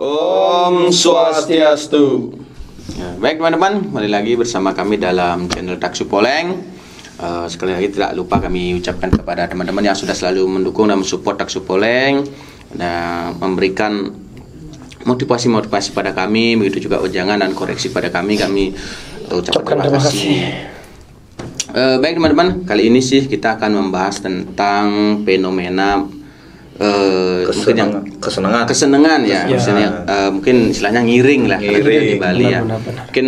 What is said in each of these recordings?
Om Swastiastu. Ya, baik teman-teman, kembali lagi bersama kami dalam channel Taksu Poleng. Sekali lagi tidak lupa kami ucapkan kepada teman-teman yang sudah selalu mendukung dan mensupport Taksu Poleng dan memberikan motivasi pada kami, begitu juga ujangan dan koreksi pada kami ucapkan terima kasih. Baik teman-teman, kali ini sih kita akan membahas tentang fenomena kesenangan ya. Misalnya mungkin istilahnya ngiring lah di Bali ya. Mungkin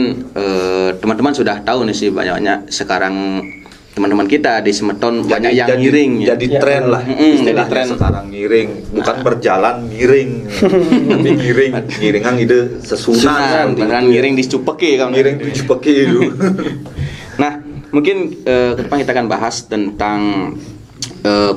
teman-teman sudah tahu nih sih, banyak sekarang teman-teman kita di Semeton banyak yang ngiring jadi tren lah istilahnya tren sekarang ngiring, bukan berjalan ngiring tapi ngiringan itu sesunan beneran ngiring di Cupeki kan, ngiring di Cupeki itu. Nah mungkin ke depan kita akan bahas tentang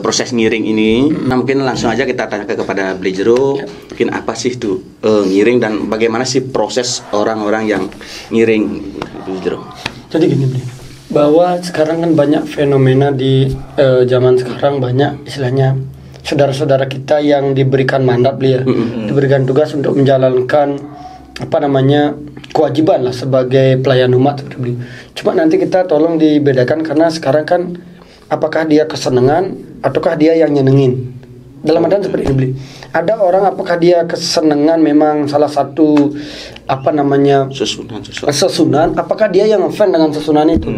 proses ngiring ini. Nah mungkin langsung aja kita tanya kepada Blejero, mungkin apa sih itu ngiring dan bagaimana sih proses orang-orang yang ngiring, Blejero? Jadi gini Bli, bahwa sekarang kan banyak fenomena di zaman sekarang, banyak istilahnya saudara-saudara kita yang diberikan mandat Bli ya, diberikan tugas untuk menjalankan kewajiban lah sebagai pelayan umat Bli. Cuma nanti kita tolong dibedakan, karena sekarang kan apakah dia kesenangan ataukah dia yang nyenengin. Dalam artian seperti ini Bli, ada orang apakah dia kesenangan memang salah satu sesunan, apakah dia yang ngefan dengan sesunan itu.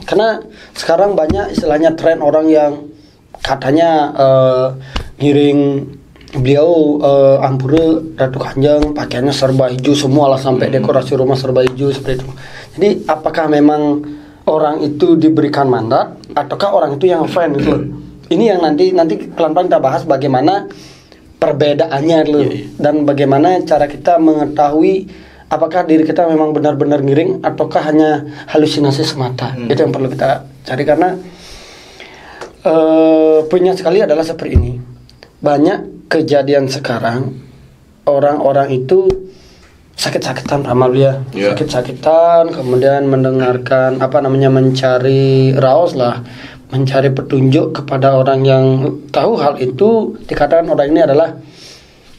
Karena sekarang banyak istilahnya tren orang yang katanya ngiring beliau ampura Ratu Kanjeng, pakaiannya serba hijau semua lah, sampai dekorasi rumah serba hijau seperti itu. Jadi apakah memang orang itu diberikan mandat ataukah orang itu yang fan gitu? Ini yang nanti pelan-pelan kita bahas bagaimana perbedaannya dulu, dan bagaimana cara kita mengetahui apakah diri kita memang benar-benar ngiring ataukah hanya halusinasi semata. Itu yang perlu kita cari, karena punya sekali adalah seperti ini. Banyak kejadian sekarang orang-orang itu sakit-sakitan ramal ya, sakit-sakitan, kemudian mendengarkan mencari raos lah, mencari petunjuk kepada orang yang tahu hal itu, dikatakan orang ini adalah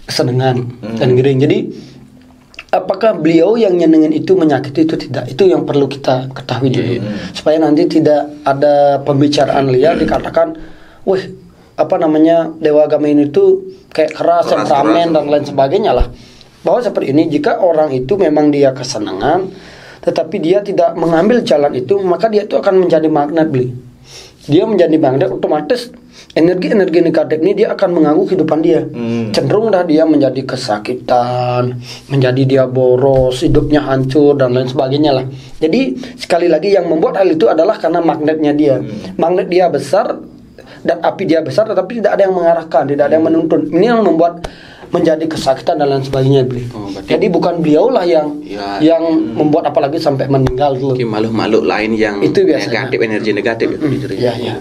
kesenangan dan ngiring. Jadi apakah beliau yang nyenengin itu menyakiti itu tidak? Itu yang perlu kita ketahui dulu, supaya nanti tidak ada pembicaraan liar dikatakan, dewa agama ini tuh kayak keras, temperamen dan lain sebagainya lah. Bahwa seperti ini, jika orang itu memang dia kesenangan tetapi dia tidak mengambil jalan itu, maka dia itu akan menjadi magnet Bli. Dia menjadi magnet, otomatis energi-energi negatif ini dia akan mengganggu kehidupan dia. Cenderung dah dia menjadi kesakitan, menjadi dia boros, hidupnya hancur dan lain sebagainya lah. Jadi sekali lagi yang membuat hal itu adalah karena magnetnya dia. Magnet dia besar dan api dia besar, tetapi tidak ada yang mengarahkan, tidak ada yang menuntun. Ini yang membuat menjadi kesakitan dan lain sebagainya Bli. Jadi bukan beliau lah yang membuat, apalagi sampai meninggal dulu. Makhluk-makhluk lain yang itu negatif, energi negatif. Iya.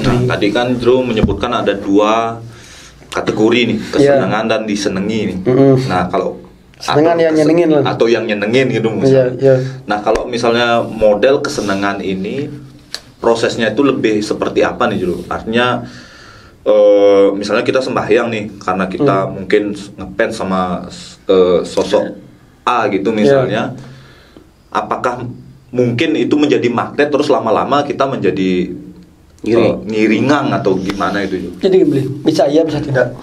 Nah, tadi kan Drew menyebutkan ada dua kategori nih, kesenangan dan disenengi nih. Nah, kalau senangan yang nyenengin lah, atau yang nyenengin gitu misalnya. Nah, kalau misalnya model kesenangan ini prosesnya itu lebih seperti apa nih Drew? Artinya misalnya kita sembahyang nih karena kita mungkin ngefans sama sosok A gitu misalnya, apakah mungkin itu menjadi magnet terus lama-lama kita menjadi ngiringan atau gimana itu? Jadi bisa iya bisa tidak.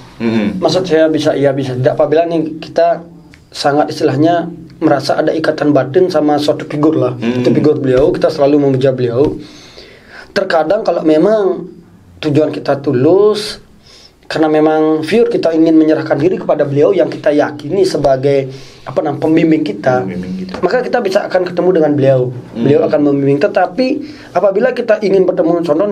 Maksud saya bisa iya bisa tidak apabila nih kita sangat istilahnya merasa ada ikatan batin sama suatu figur lah. Itu figur beliau, kita selalu memuja beliau. Terkadang kalau memang tujuan kita tulus, karena memang pure kita ingin menyerahkan diri kepada beliau yang kita yakini sebagai pembimbing kita, maka kita bisa akan ketemu dengan beliau. Beliau akan membimbing. Tetapi apabila kita ingin bertemu, contoh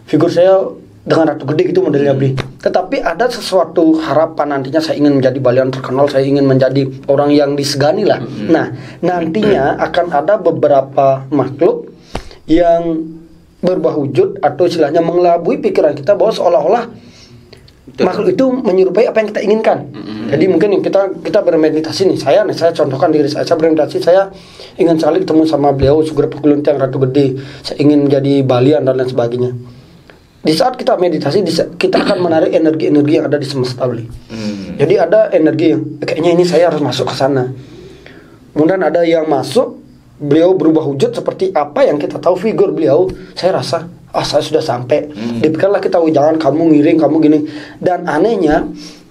figur saya dengan Ratu Gede itu modelnya Bli, tetapi ada sesuatu harapan nantinya saya ingin menjadi balian terkenal, saya ingin menjadi orang yang disegani lah. Nah nantinya akan ada beberapa makhluk yang berubah wujud atau istilahnya mengelabui pikiran kita, bahwa seolah-olah makhluk itu menyerupai apa yang kita inginkan. Jadi mungkin kita bermeditasi nih, saya contohkan diri saya bermeditasi, saya ingin sekali ketemu sama beliau Sugro Pakuluntiang Ratu Gede, saya ingin menjadi balian dan lain sebagainya. di saat kita meditasi kita akan menarik energi-energi yang ada di semesta beli. Jadi ada energi yang kayaknya ini saya harus masuk ke sana. Kemudian ada yang masuk, beliau berubah wujud seperti apa yang kita tahu figur beliau. Saya rasa saya sudah sampai. Dipikirlah kita, jangan kamu ngiring, kamu gini. Dan anehnya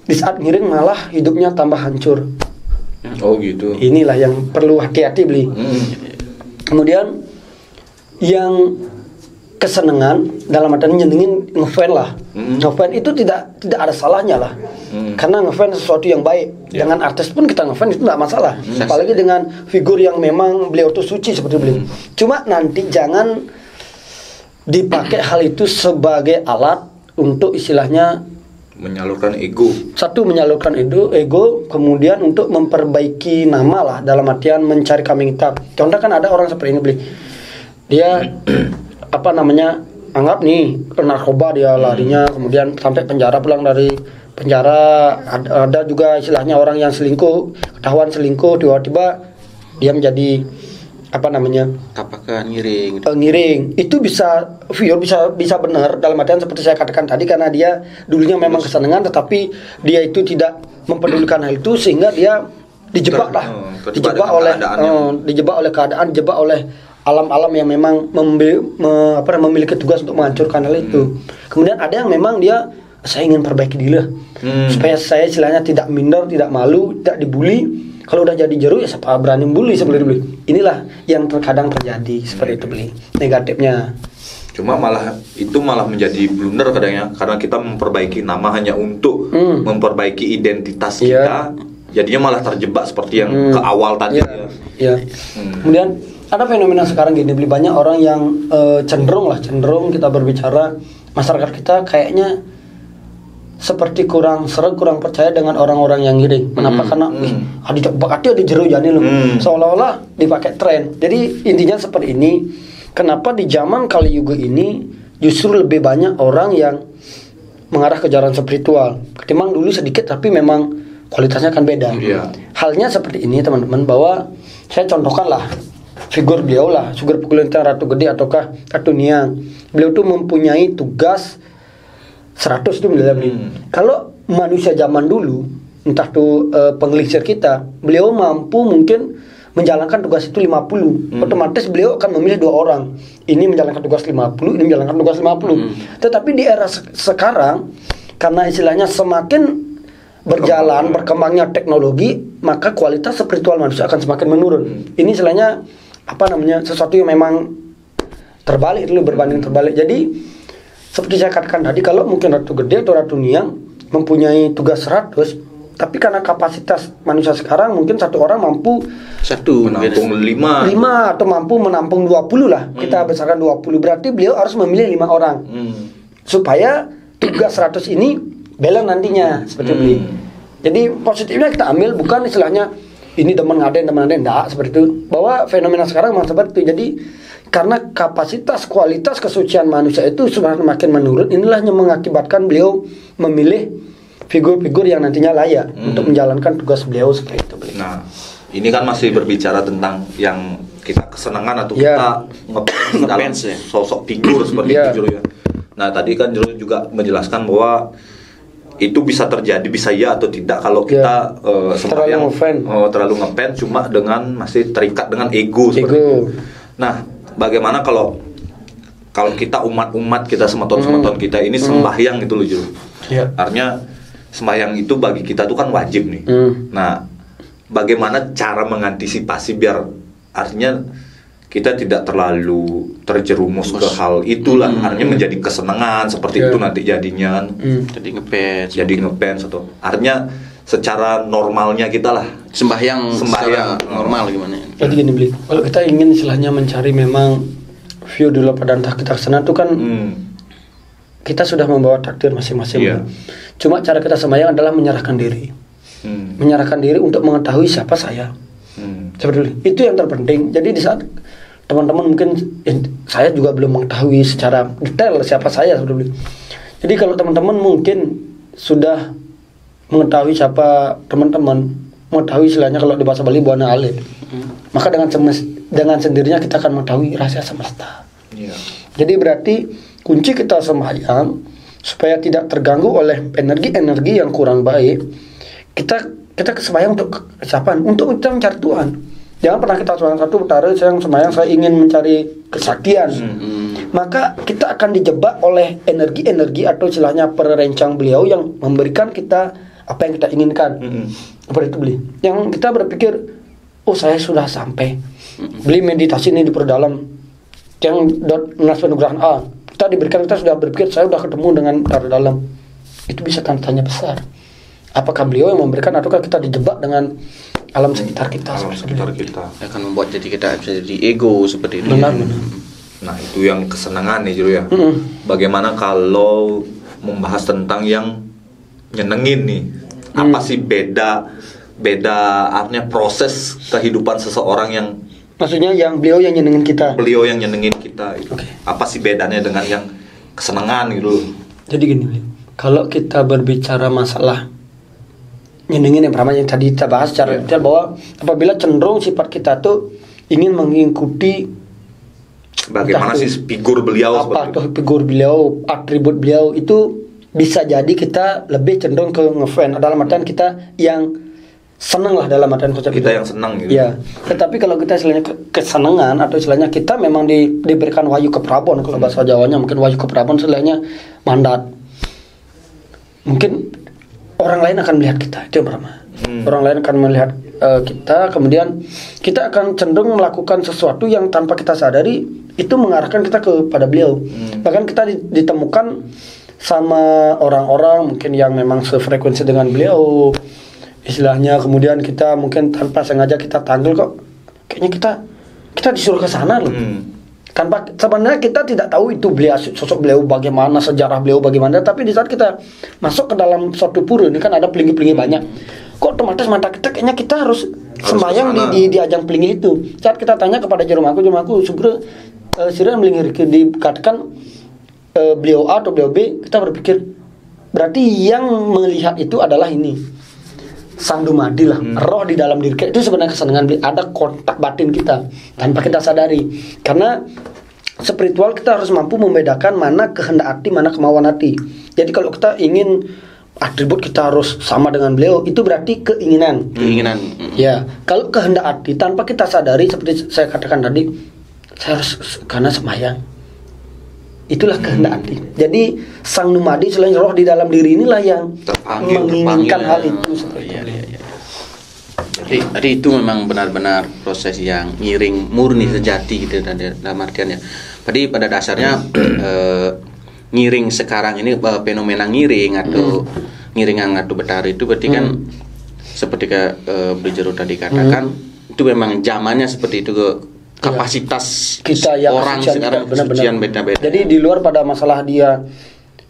di saat ngiring malah hidupnya tambah hancur. Oh gitu. Inilah yang perlu hati-hati beli. Kemudian yang kesenangan dalam artian nyenengin ngefan lah. Ngefan itu tidak ada salahnya lah. Karena ngefan sesuatu yang baik. Dengan artis pun kita ngefan itu tidak masalah. Apalagi dengan figur yang memang beliau tuh suci seperti beliau. Cuma nanti jangan dipakai hal itu sebagai alat untuk istilahnya menyalurkan ego. Satu, menyalurkan ego, kemudian untuk memperbaiki nama lah, dalam artian mencari kambing hitam. Contoh kan ada orang seperti ini beli. Dia anggap nih narkoba dia larinya, kemudian sampai penjara, pulang dari penjara. Ada juga istilahnya orang yang selingkuh, ketahuan selingkuh, tiba-tiba dia menjadi apakah ngiring itu bisa benar dalam artian seperti saya katakan tadi, karena dia dulunya memang kesenangan, tetapi dia itu tidak mempedulikan hal itu sehingga dia dijebak dijebak oleh keadaan, dijebak oleh alam-alam yang memang memiliki tugas untuk menghancurkan hal itu. Kemudian ada yang memang dia, saya ingin perbaiki diri supaya saya istilahnya tidak minder, tidak malu, tidak dibully. Kalau udah jadi jeru ya siapa berani bully seperti beli. Inilah yang terkadang terjadi seperti itu beli. Negatifnya. Cuma malah menjadi blunder kadangnya, karena kita memperbaiki nama hanya untuk memperbaiki identitas kita. Jadinya malah terjebak seperti yang ke awal tadi. Kemudian ada fenomena sekarang gini, beli banyak orang yang cenderung kita berbicara, masyarakat kita kayaknya seperti kurang percaya dengan orang-orang yang ngiring. Kenapa? Karena ada jeru jani loh. Seolah-olah dipakai tren. Jadi intinya seperti ini. Kenapa di zaman Kali Yuga ini justru lebih banyak orang yang mengarah ke jalan spiritual ketimbang dulu sedikit, tapi memang kualitasnya kan beda. Halnya seperti ini teman-teman, bahwa saya contohkan lah figur beliau lah, figur Pukulintang Ratu Gede ataukah Ratu Niang. Beliau tuh mempunyai tugas 100 itu beliau. Kalau manusia zaman dulu, entah tuh pengelisir kita, beliau mampu mungkin menjalankan tugas itu 50. Otomatis beliau akan memilih 2 orang. Ini menjalankan tugas 50, ini menjalankan tugas 50. Tetapi di era sekarang, karena istilahnya semakin berkembangnya teknologi, maka kualitas spiritual manusia akan semakin menurun. Ini istilahnya sesuatu yang memang terbalik dulu, berbanding terbalik. Jadi seperti saya katakan tadi, kalau mungkin Ratu Gede atau Ratu Niang mempunyai tugas 100, tapi karena kapasitas manusia sekarang mungkin satu orang mampu menampung 5 atau mampu menampung 20 lah. Kita besarkan 20, berarti beliau harus memilih 5 orang supaya tugas 100 ini balance nantinya seperti itu. Jadi positifnya kita ambil, bukan istilahnya ini teman ngaden enggak seperti itu. Bahwa fenomena sekarang memang seperti itu. Jadi karena kualitas kesucian manusia itu semakin menurun, inilah yang mengakibatkan beliau memilih figur-figur yang nantinya layak untuk menjalankan tugas beliau seperti itu. Nah, ini kan masih berbicara tentang yang kita kesenangan atau kita ngefans sosok figur seperti itu Jero ya. Nah, tadi kan Jero juga menjelaskan bahwa itu bisa terjadi, bisa ya atau tidak kalau kita terlalu ngefans cuma dengan masih terikat dengan ego seperti itu. Nah, bagaimana kalau kita umat-umat kita, semeton-semeton kita ini sembahyang gitu loh Jero. Artinya sembahyang itu bagi kita tuh kan wajib nih. Nah, bagaimana cara mengantisipasi biar artinya kita tidak terlalu terjerumus ke hal itulah, artinya menjadi kesenangan seperti itu nanti jadinya. Jadi ngefans atau artinya secara normalnya kita lah sembahyang normal gimana? Jadi gini beli, kalau kita ingin istilahnya mencari memang view dulu pada entah kita kesana tuh kan kita sudah membawa takdir masing-masing. Cuma cara kita sembahyang adalah menyerahkan diri, menyerahkan diri untuk mengetahui siapa saya. Seperti itu yang terpenting. Jadi di saat teman-teman mungkin saya juga belum mengetahui secara detail siapa saya seperti itu. Jadi kalau teman-teman mungkin sudah mengetahui siapa teman-teman, mengetahui istilahnya kalau di bahasa Bali buana alit, maka dengan sendirinya kita akan mengetahui rahasia semesta. Jadi berarti kunci kita sembahyang supaya tidak terganggu oleh energi-energi yang kurang baik. Kita sembahyang untuk siapa? Untuk kita mencari Tuhan. Jangan pernah kita sembahyang satu utara, saya sembahyang saya ingin mencari kesaktian. Maka kita akan dijebak oleh energi-energi atau istilahnya perencang beliau yang memberikan kita apa yang kita inginkan. Seperti itu beli. Yang kita berpikir, oh saya sudah sampai. Beli meditasi ini diperdalam. Yang nas penugrahan A. Kita diberikan, kita sudah berpikir saya sudah ketemu dengan dalam. Itu bisa tanya besar. Apakah beliau yang memberikan ataukah kita dijebak dengan alam sekitar kita? Alam sekitar kita akan membuat jadi kita bisa jadi ego seperti itu. Benar. Nah itu yang kesenangan nih Juru ya. Bagaimana kalau membahas tentang yang nyenengin nih? Apa sih beda artinya proses kehidupan seseorang yang maksudnya yang beliau yang nyenengin kita. Beliau yang nyenengin kita itu. Okay. Apa sih bedanya dengan yang kesenangan gitu? Jadi gini, kalau kita berbicara masalah nyenengin yang pertama yang tadi kita bahas secara detail bahwa apabila cenderung sifat kita tuh ingin mengikuti bagaimana sih figur beliau, apa tuh figur beliau, atribut beliau, itu bisa jadi kita lebih cenderung ke ngefan dalam artian kita yang seneng lah dalam artian konsep kita itu. yang senang gitu. Ya, tetapi kalau kita istilahnya kesenangan atau istilahnya kita memang diberikan wahyu keprabon, kalau bahasa Jawanya mungkin wahyu keprabon istilahnya mandat. Mungkin orang lain akan melihat kita, itu yang pertama. Orang lain akan melihat kita, kemudian kita akan cenderung melakukan sesuatu yang tanpa kita sadari itu mengarahkan kita kepada beliau. Bahkan kita ditemukan sama orang-orang mungkin yang memang sefrekuensi dengan beliau, istilahnya, kemudian kita mungkin tanpa sengaja kita tanggil kok kayaknya kita disuruh ke sana loh. Tanpa sebenarnya kita tidak tahu itu beliau, sosok beliau bagaimana, sejarah beliau bagaimana, tapi di saat kita masuk ke dalam suatu pura ini kan ada pelingi-pelingi banyak. Kok otomatis mata kita kayaknya kita harus sembahyang di ajang pelingi itu. Saat kita tanya kepada jerumaku sebenarnya sirah melingkir dikatakan beliau A atau beliau B, kita berpikir berarti yang melihat itu adalah ini Sang Dumadi lah, roh di dalam diri kita. Itu sebenarnya kesenangan, ada kontak batin kita tanpa kita sadari. Karena spiritual kita harus mampu membedakan mana kehendak hati, mana kemauan hati. Jadi kalau kita ingin atribut kita harus sama dengan beliau, itu berarti keinginan. Ya, kalau kehendak hati tanpa kita sadari, seperti saya katakan tadi, saya harus karena sembahyang. Itulah kehendak hati. Jadi Sang Dumadi selain roh di dalam diri inilah yang menginginkan hal itu. Jadi itu memang benar-benar proses yang ngiring murni sejati gitu dalam artian ya. Tadi pada dasarnya ngiring sekarang ini fenomena ngiring atau ngiring Angatu Betari itu berarti kan seperti Bejero tadi katakan itu memang zamannya seperti itu kapasitas kita yang orang sekarang kesucian beda-beda. Jadi di luar pada masalah dia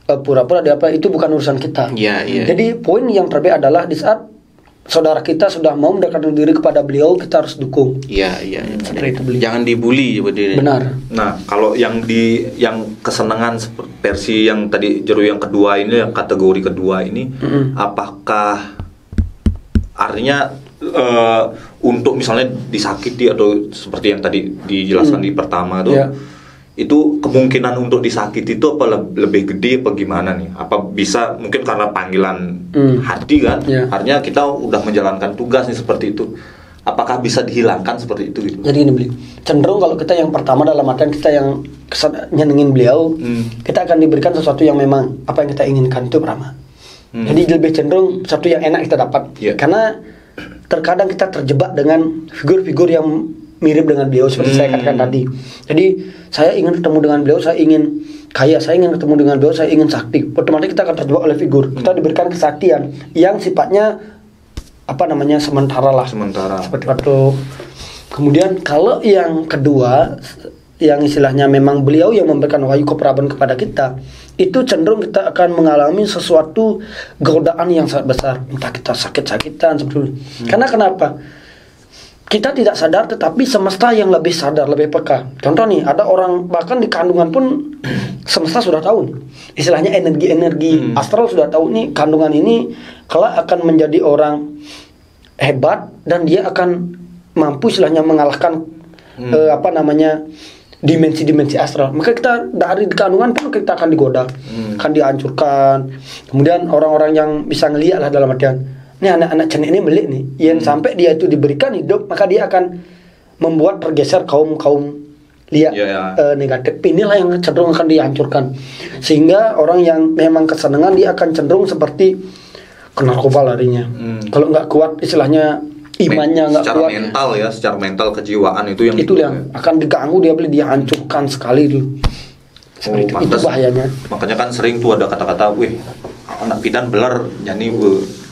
pura-pura dia apa itu bukan urusan kita. Jadi poin yang terbaik adalah di saat saudara kita sudah mau mendekatkan diri kepada beliau, kita harus dukung. Seperti itu beliau. Jangan dibully seperti ini. Benar. Nah, kalau yang kesenangan versi yang tadi Jeru yang kedua ini, yang kategori kedua ini, apakah artinya untuk misalnya disakiti atau seperti yang tadi dijelaskan di pertama tuh, itu kemungkinan untuk disakiti itu apa lebih gede apa gimana nih? Apa bisa mungkin karena panggilan hati kan? Artinya kita udah menjalankan tugas nih seperti itu. Apakah bisa dihilangkan seperti itu gitu? Jadi ini beli cenderung kalau kita yang pertama dalam artian kita yang nyenengin beliau, kita akan diberikan sesuatu yang memang apa yang kita inginkan itu pertama. Jadi lebih cenderung sesuatu yang enak kita dapat. Karena terkadang kita terjebak dengan figur-figur yang mirip dengan beliau seperti saya katakan tadi. Jadi saya ingin ketemu dengan beliau, saya ingin kaya, saya ingin ketemu dengan beliau, saya ingin sakti. Otomatis kita akan terjebak oleh figur. Kita diberikan kesaktian yang sifatnya sementara lah. Seperti itu. Kemudian kalau yang kedua, yang istilahnya memang beliau yang memberikan wahyu keprabon kepada kita, itu cenderung kita akan mengalami sesuatu godaan yang sangat besar. Entah kita sakit-sakitan seperti itu. Karena kenapa? Kita tidak sadar, tetapi semesta yang lebih sadar, lebih peka. Contoh nih, ada orang bahkan di kandungan pun semesta sudah tahu nih. Istilahnya energi-energi astral sudah tahu nih, kandungan ini kelak akan menjadi orang hebat dan dia akan mampu istilahnya mengalahkan dimensi-dimensi astral, maka kita dari kandungan pun kita akan digoda, akan dihancurkan. Kemudian orang-orang yang bisa ngelihat lah dalam artian, ini anak-anak cenik ini melik nih, yang sampai dia itu diberikan hidup, maka dia akan membuat tergeser kaum lihat negatif. Inilah yang cenderung akan dihancurkan, sehingga orang yang memang kesenangan dia akan cenderung seperti ke narkoba larinya. Kalau nggak kuat istilahnya imannya nggak kuat, secara mental kejiwaan itu yang akan diganggu, dia dihancurkan sekali itu. Itu bahayanya. Makanya kan sering tuh ada kata-kata, wih anak bidan beler, jadi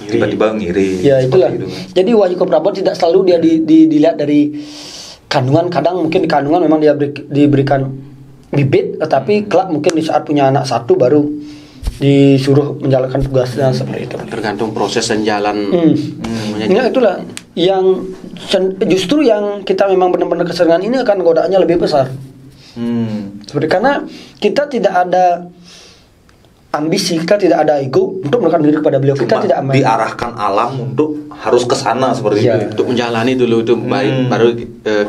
tiba-tiba ngiri. Ya itulah. Gitu. Jadi wahyu keprabon tidak selalu dia dilihat dari kandungan. Kadang mungkin di kandungan memang dia diberikan bibit, tetapi kelak mungkin di saat punya anak satu baru disuruh menjalankan tugasnya seperti itu. Tergantung proses dan jalan. Ya itulah yang justru yang kita memang benar-benar kesenangan ini akan godaannya lebih besar. Seperti karena kita tidak ada ambisi, kita tidak ada ego untuk melakukan diri kepada beliau. Kita tidak diarahkan alam untuk harus ke sana seperti itu. Untuk menjalani dulu itu baru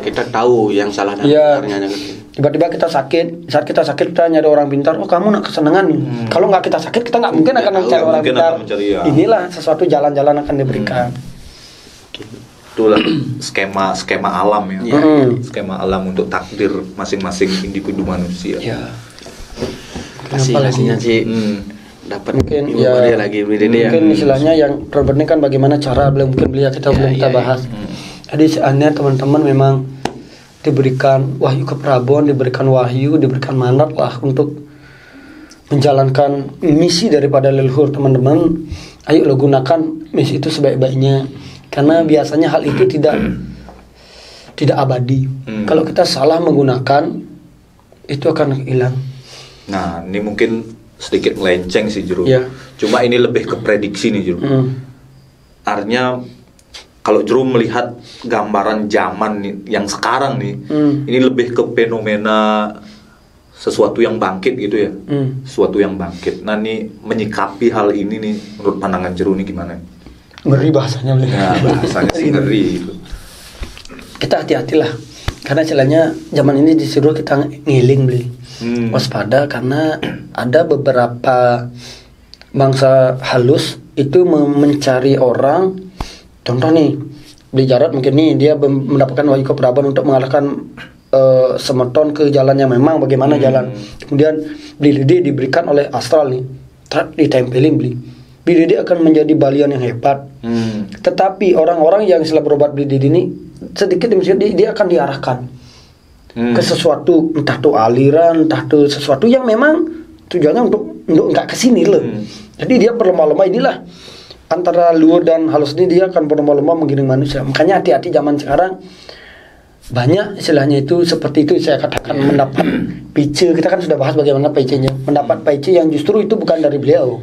kita tahu yang salah dan benarnya. Tiba-tiba kita sakit, saat kita sakit kita nyari orang pintar, oh kamu nak kesenangan nih. Kalau nggak kita sakit kita nggak mungkin akan mencari orang pintar. Inilah sesuatu jalan-jalan akan diberikan. Itulah skema alam ya. Skema alam untuk takdir masing-masing individu manusia. Kasih sih dapat mungkin mungkin istilahnya yang terpenting kan bagaimana cara belum kita bahas. Jadi seandainya teman-teman memang diberikan wahyu keprabon, diberikan wahyu, diberikan mandat lah untuk menjalankan misi daripada leluhur teman-teman, ayo lo gunakan misi itu sebaik-baiknya, karena biasanya hal itu tidak abadi. Kalau kita salah menggunakan itu akan hilang. Nah ini mungkin sedikit melenceng sih Juru, cuma ini lebih ke prediksi nih Juru. Artinya kalau Juru melihat gambaran zaman nih, yang sekarang nih, ini lebih ke fenomena sesuatu yang bangkit gitu ya, sesuatu yang bangkit. Nah nih menyikapi hal ini nih, menurut pandangan Juru nih gimana? Ngeri bahasanya beli. Ya, bahasanya sih ngeri gitu. Kita hati-hatilah, karena istilahnya zaman ini disuruh kita ngiling beli, waspada, karena ada beberapa bangsa halus itu mencari orang. Contoh nih, Beli Jarot mungkin nih dia mendapatkan wahyu keprabon untuk mengalahkan Semeton ke jalan yang memang bagaimana jalan. Kemudian Beli Dede diberikan oleh astral nih, ditempelin Beli Dede akan menjadi balian yang hebat. Tetapi orang-orang yang setelah berobat Beli Dede ini sedikit demi sedikit dia akan diarahkan ke sesuatu, entah itu aliran, entah itu sesuatu yang memang tujuannya untuk nggak kesini loh. Jadi dia berlomba-lomba, inilah antara luar dan halus ini dia akan berlomba-lomba menggiring manusia. Makanya hati-hati zaman sekarang banyak istilahnya itu seperti itu saya katakan mendapat pice. Kita kan sudah bahas bagaimana pice-nya, mendapat pice yang justru itu bukan dari beliau.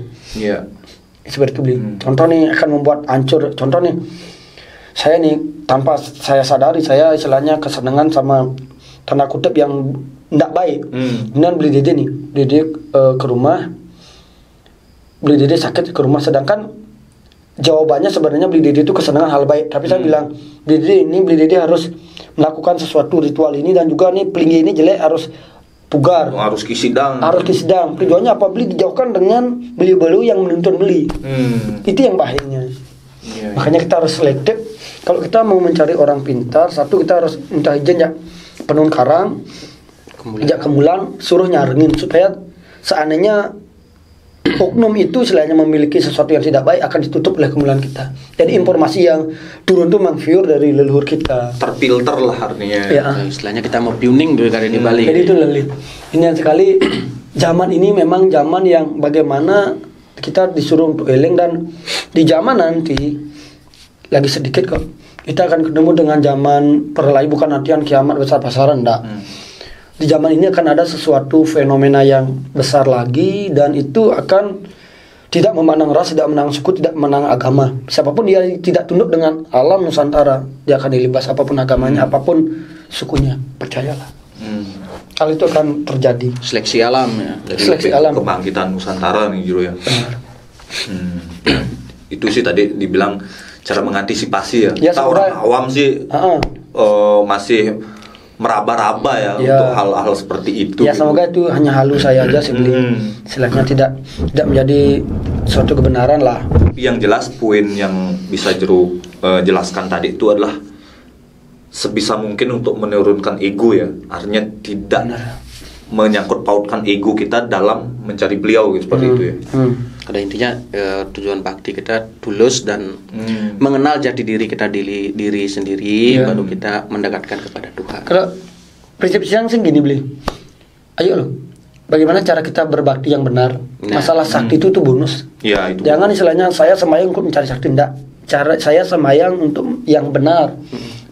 Seperti itu beli. Contoh nih akan membuat hancur. Contoh nih saya nih tanpa saya sadari saya istilahnya kesenangan sama tanda kutip yang tidak baik. Kemudian Beli Dede nih, ke rumah, Beli Dede sakit ke rumah, sedangkan jawabannya sebenarnya Beli Dede itu kesenangan hal baik. Tapi saya bilang Beli Dede harus melakukan sesuatu ritual ini, dan juga nih pelinggi ini jelek harus pugar, harus kisidang. Tujuannya apa? Beli dijauhkan dengan beliau-beliau yang menuntun Beli. Itu yang bahayanya. Makanya kita harus selektif. Kalau kita mau mencari orang pintar, satu kita harus minta izin ya penun karang, kemulan, suruh nyarengin supaya seandainya oknum itu selainnya memiliki sesuatu yang tidak baik akan ditutup oleh kemulan kita. Jadi informasi yang turun itu memang pure dari leluhur kita, terfilter lah artinya. Istilahnya kita mau tuning dulu dari di Bali. Jadi itu lelit. Ini yang sekali zaman ini memang zaman yang bagaimana kita disuruh untuk eling, dan di zaman nanti lagi sedikit kok kita akan ketemu dengan zaman perlai, bukan artian kiamat besar-besaran, enggak. Di zaman ini akan ada sesuatu fenomena yang besar lagi, dan itu akan tidak memandang ras, tidak memandang suku, tidak memandang agama. Siapapun dia tidak tunduk dengan alam Nusantara, dia akan dilibas apapun agamanya, apapun sukunya, percayalah. Hal itu akan terjadi. Seleksi alam ya. Jadi seleksi alam, kebangkitan Nusantara nih Juru ya. Itu sih tadi dibilang cara mengantisipasi ya. Kita orang awam sih masih meraba-raba ya untuk hal-hal seperti itu. Ya semoga itu hanya halu saya aja sih beli. Istilahnya tidak menjadi suatu kebenaran lah. Tapi yang jelas poin yang bisa jelaskan tadi itu adalah sebisa mungkin untuk menurunkan ego ya. Artinya tidak menyangkut pautkan ego kita dalam mencari beliau gitu, seperti itu ya. Pada intinya tujuan bakti kita tulus dan mengenal jati diri kita diri sendiri, baru kita mendekatkan kepada Tuhan. Kalau prinsip siang sih gini beli, ayo loh, bagaimana cara kita berbakti yang benar? Masalah sakti itu bonus. Ya, itu. Jangan istilahnya saya sembahyang untuk mencari sakti, enggak. Cara saya sembahyang untuk yang benar.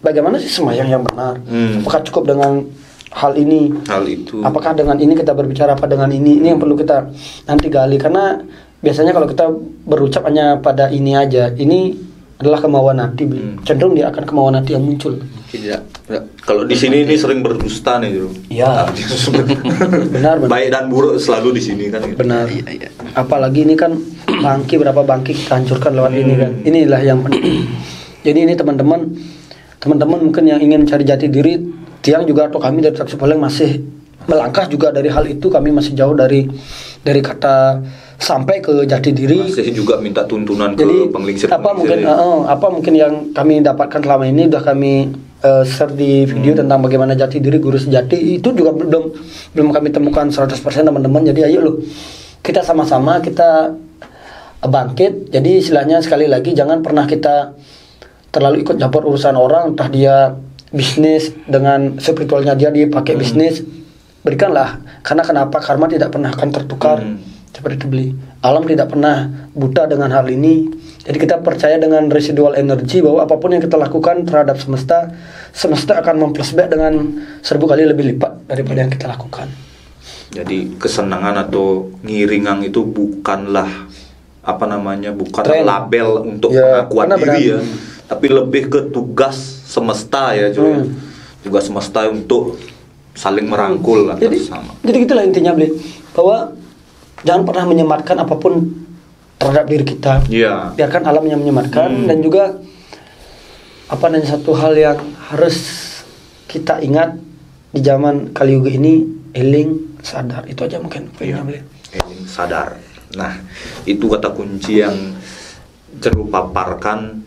Bagaimana sih sembahyang yang benar? Apakah cukup dengan hal ini? Hal itu. Apakah dengan ini kita berbicara apa dengan ini? Ini yang perlu kita nanti gali, karena biasanya kalau kita berucap hanya pada ini aja, ini adalah kemauan hati, cenderung dia akan kemauan hati yang muncul. Tidak. Kalau di sini ini sering berdusta nih, Bro. Iya. Benar. Baik dan buruk selalu di sini kan. Benar. Iya. Apalagi ini kan berapa bangki kita hancurkan lewat ini kan. Inilah yang penting. Jadi ini teman-teman mungkin yang ingin cari jati diri, Tiang juga atau kami dari Taksi Poleng masih melangkah juga dari hal itu. Kami masih jauh dari kata sampai ke jati diri. Masih juga minta tuntunan ke penglingsir. Apa mungkin yang kami dapatkan selama ini udah kami share di video tentang bagaimana jati diri, guru sejati, itu juga belum kami temukan 100% teman-teman. Jadi ayo loh, kita sama-sama kita bangkit. Jadi istilahnya sekali lagi, jangan pernah kita terlalu ikut campur urusan orang, entah dia bisnis dengan spiritualnya dia pakai bisnis. Berikanlah, karena kenapa? Karma tidak pernah akan tertukar. Seperti itu beli. Alam tidak pernah buta dengan hal ini. Jadi kita percaya dengan residual energi bahwa apapun yang kita lakukan terhadap semesta akan memflashback dengan 1000 kali lebih lipat daripada yang kita lakukan. Jadi kesenangan atau ngiringang itu bukanlah bukan tren, label untuk pengakuan diri ya, tapi lebih ke tugas semesta ya, tugas semesta untuk saling merangkul jadi, sama. Jadi gitulah intinya beli, bahwa jangan pernah menyematkan apapun terhadap diri kita. Biarkan alam yang menyematkan. Dan juga satu hal yang harus kita ingat di zaman Kali Yuga ini, eling sadar. Itu aja mungkin poinnya beli. Eling sadar. Nah, itu kata kunci yang Jeru paparkan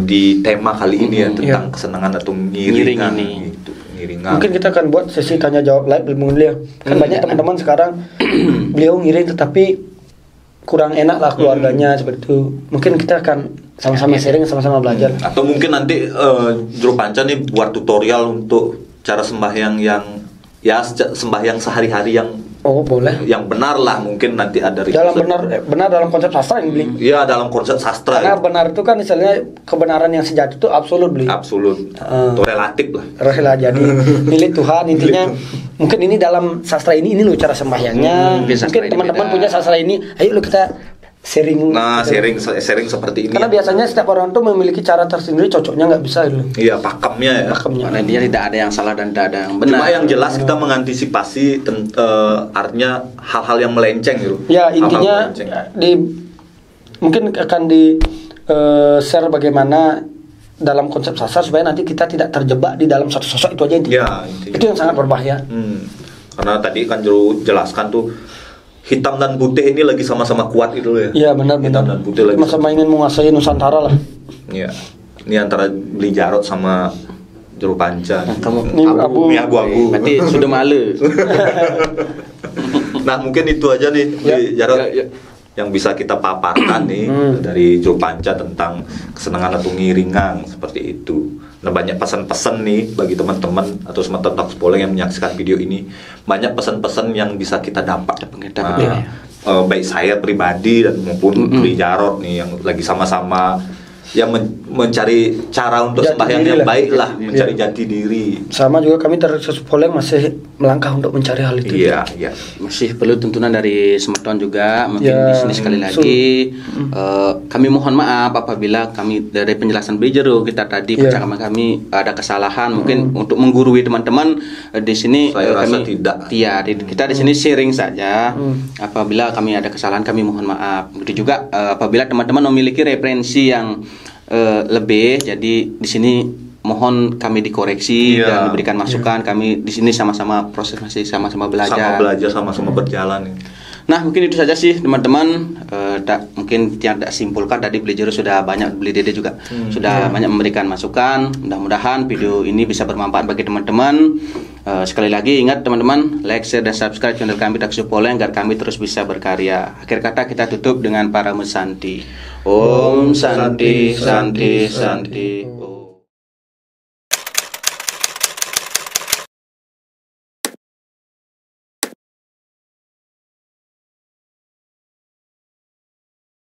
di tema kali ini ya, tentang kesenangan atau ngiringan gitu. Mungkin kita akan buat sesi tanya jawab live ilmu beliau. Kan banyak teman-teman sekarang beliau ngiring tetapi kurang enak lah keluarganya seperti itu. Mungkin kita akan sama-sama sharing, sama-sama belajar. Atau mungkin nanti Juru Panca nih buat tutorial untuk cara sembahyang sembahyang sehari-hari yang boleh. Yang benar lah, mungkin nanti ada dalam benar dalam konsep sastra yang beli. Iya, dalam konsep sastra. Karena benar itu kan misalnya kebenaran yang sejati itu absolut beli. Absolut. Itu relatif lah. Jadi milik Tuhan intinya. Mungkin ini dalam sastra ini loh cara sembahyangnya. Mungkin teman-teman punya sastra ini, ayo lo kita sharing. Nah, sharing seperti ini. Karena biasanya setiap orang tuh memiliki cara tersendiri, cocoknya nggak bisa gitu. Iya, pakemnya ya. Karena dia tidak ada yang salah dan tidak ada yang benar. Cuma yang jelas kita mengantisipasi artinya hal-hal yang melenceng gitu. Ya, intinya mungkin akan share bagaimana dalam konsep sastra supaya nanti kita tidak terjebak di dalam satu sosok itu aja intinya. Ya, itu yang sangat berbahaya. Karena tadi kan Juru jelaskan tuh hitam dan putih ini lagi sama-sama kuat itu ya. Iya, benar. Hitam dan putih lagi sama ingin menguasai Nusantara lah. Iya. Ini antara Beli Jarot sama Juru Panca. Kamu abu-abu. Berarti sudah male. Nah, mungkin itu aja nih Beli Jarot. Yang bisa kita paparkan nih dari Juru Panca tentang kesenangan atau ngiringan seperti itu. Nah, banyak pesan-pesan nih bagi teman-teman atau teman-teman Taksi Poleng yang menyaksikan video ini. Banyak pesan-pesan yang bisa kita dapat. Baik saya pribadi dan maupun Beli Jarot nih yang lagi sama-sama yang mencari cara untuk sembahyang yang baik lah, mencari jati diri. Sama juga kami dari Taksi Poleng masih melangkah untuk mencari hal itu. Iya. Masih perlu tuntunan dari Semeton juga. Mungkin di sini sekali lagi kami mohon maaf apabila kami dari penjelasan Beli Jero kita tadi percakapan kami ada kesalahan. Mungkin untuk menggurui teman-teman di sini saya rasa kami tidak. Iya, kita di sini sharing saja. Apabila kami ada kesalahan kami mohon maaf. Begitu juga apabila teman-teman memiliki referensi yang lebih, jadi di sini mohon kami dikoreksi Iya. dan diberikan masukan. Kami di sini sama-sama proses, masih sama-sama belajar. Sama belajar, sama-sama berjalan. Nah, mungkin itu saja sih teman-teman. Mungkin yang tak simpulkan tadi Beli Jero sudah banyak, Beli Dede juga sudah banyak memberikan masukan. Mudah-mudahan video ini bisa bermanfaat bagi teman-teman. Sekali lagi ingat teman-teman, like, share, dan subscribe channel kami Taksi Poleng agar kami terus bisa berkarya. Akhir kata kita tutup dengan para mesanti. Om Santi Santi Santi.